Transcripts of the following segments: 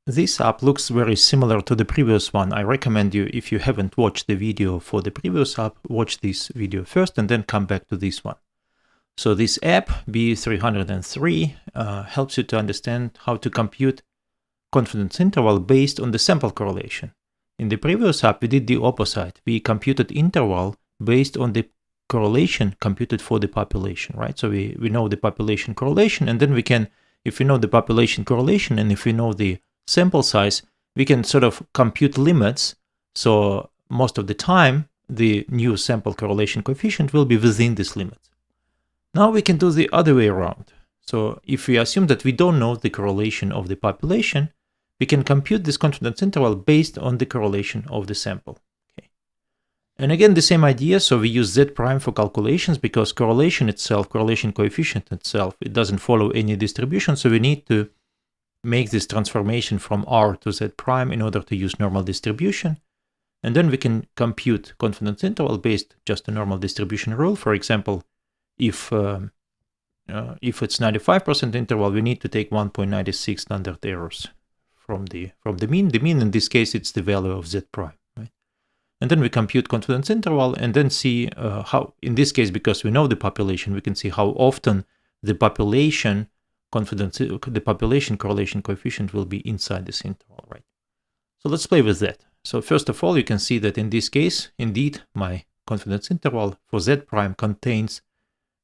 This app looks very similar to the previous one. I recommend you, if you haven't watched the video for the previous app, watch this video first and then come back to this one. So this app, B303, helps you to understand how to compute confidence interval based on the sample correlation. In the previous app, we did the opposite. We computed interval based on the correlation computed for the population, right? So we know the population correlation, and then we can, if we know the population correlation and if we know the sample size, we can sort of compute limits. So most of the time, the new sample correlation coefficient will be within this limit. Now we can do the other way around. So if we assume that we don't know the correlation of the population, we can compute this confidence interval based on the correlation of the sample. Okay. And again, the same idea. So we use Z prime for calculations because correlation itself, correlation coefficient itself, it doesn't follow any distribution. So we need to make this transformation from R to Z prime in order to use normal distribution. And then we can compute confidence interval based just a normal distribution rule. For example, if it's 95% interval, we need to take 1.96 standard errors from the mean. The mean in this case, it's the value of Z prime, right? And then we compute confidence interval and then see how, in this case, because we know the population, we can see how often the population correlation coefficient will be inside this interval, right? So let's play with that. So first of all, you can see that in this case, indeed, my confidence interval for Z prime contains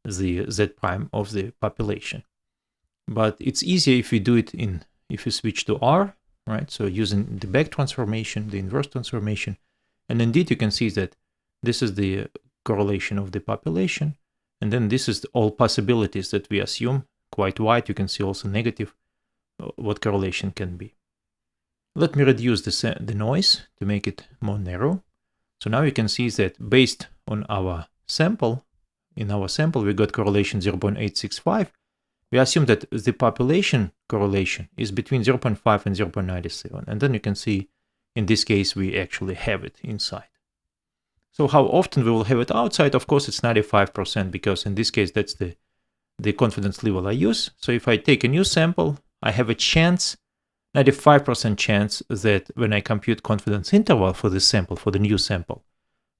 the Z prime of the population. But it's easier if we do it if you switch to R, right? So using the back transformation, the inverse transformation, and indeed you can see that this is the correlation of the population, and then this is all possibilities that we assume, quite wide. You can see also negative, what correlation can be. Let me reduce the noise to make it more narrow. So now you can see that based on our sample, in our sample, we got correlation 0.865. We assume that the population correlation is between 0.5 and 0.97. And then you can see, in this case, we actually have it inside. So how often we will have it outside? Of course, it's 95%, because in this case, that's the confidence level I use. So if I take a new sample, I have a chance, 95% chance that when I compute confidence interval for this sample, for the new sample,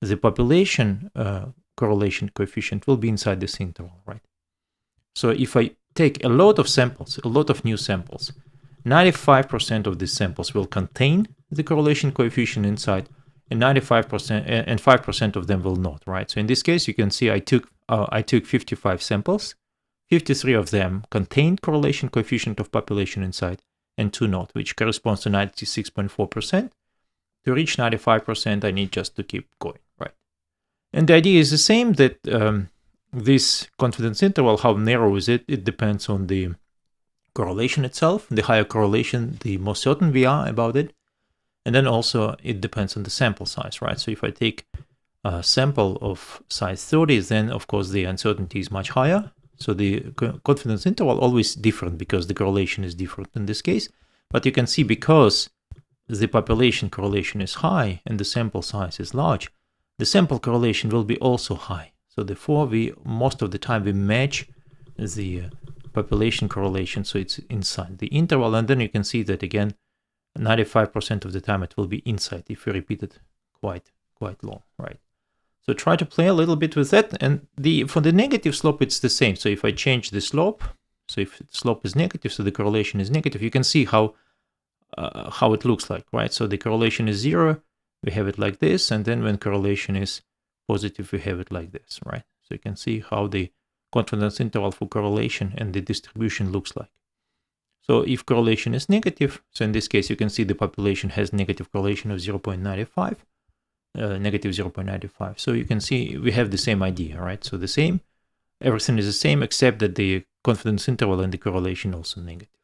the population correlation coefficient will be inside this interval, right? So if I take a lot of samples, a lot of new samples, 95% of these samples will contain the correlation coefficient inside, and 95% and 5% of them will not, right? So in this case, you can see I took 55 samples, 53 of them contained correlation coefficient of population inside, and 2 not, which corresponds to 96.4%. To reach 95%, I need just to keep going, right? And the idea is the same, that this confidence interval, how narrow is it? It depends on the correlation itself. The higher correlation, the more certain we are about it. And then also it depends on the sample size, right? So if I take a sample of size 30, then of course the uncertainty is much higher. So the confidence interval always different because the correlation is different in this case. But you can see, because the population correlation is high and the sample size is large, the sample correlation will be also high. So therefore, most of the time we match the population correlation, so it's inside the interval. And then you can see that again, 95% of the time it will be inside if we repeat it quite long, right? So try to play a little bit with that. And for the negative slope, it's the same. So if I change the slope, so if the slope is negative, so the correlation is negative, you can see how it looks like, right? So the correlation is 0, we have it like this, and then when correlation is positive, we have it like this, right? So you can see how the confidence interval for correlation and the distribution looks like. So if correlation is negative, so in this case, you can see the population has negative correlation of 0.95, negative 0.95. So you can see we have the same idea, right? So everything is the same, except that the confidence interval and the correlation also negative.